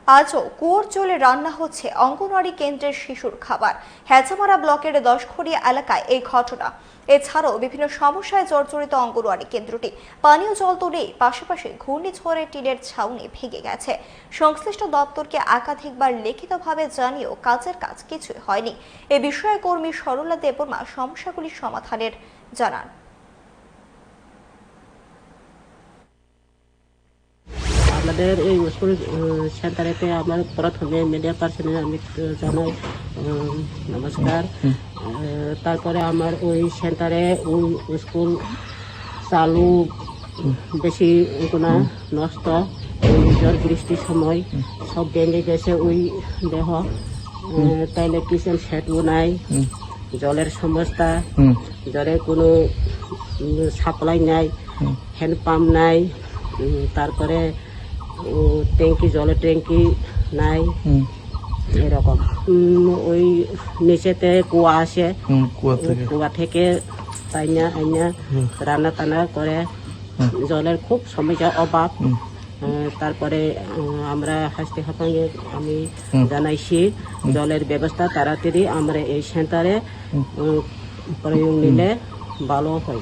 আজও কুয়োর জলে রান্না হচ্ছে অঙ্গনওয়াড়ি কেন্দ্রের শিশুর খাবার। হেঁচামারা ব্লকের 10খড়িয়া এলাকায় এই ঘটনা। এছাড়াও বিভিন্ন সমস্যায় জর্জরিত অঙ্গনওয়াড়ি কেন্দ্রটি। পানীয় জল তো নেই, পাশাপাশি ঘূর্ণিঝড়ে টিনের ছাউনি ভেঙে গেছে। সংশ্লিষ্ট দপ্তরকে একাধিকবার লিখিতভাবে জানিয়েও কাজের কাজ কিছুই হয়নি। এ বিষয়ে কর্মী সরলা দেববর্মা সমস্যাগুলি সমাধানের জানান। আমাদের এই স্কুল সেন্টারেতে আমার প্রথমে মিডিয়া পার্সনে আমি জানাই নমস্কার। তারপরে আমার ওই সেন্টারে ওই স্কুল চালু বেশি কোনো নষ্ট, ওই ঝড় বৃষ্টির সময় সব ভেঙে গেছে ওই দেহ। তাইলে কিচেন সেটও নাই, জলের সমস্যা, জলের কোনো সাপ্লাই নাই, হ্যান্ড পাম্প নাই, তারপরে ট্যাঙ্কি, জলের ট্যাঙ্কি নাই, এরকম। ওই নিচেতে কুয়া আসে, কুয়া থেকে তাইনা আইনা রান্না টান্না করে, জলের খুব সমস্যা অভাব। তারপরে আমরা হাসতে হাঁপাঙ্গে আমি জানাইছি জলের ব্যবস্থা তাড়াতাড়ি আমরা এই সেন্টারে প্রয়োগ নিলে ভালো হয়।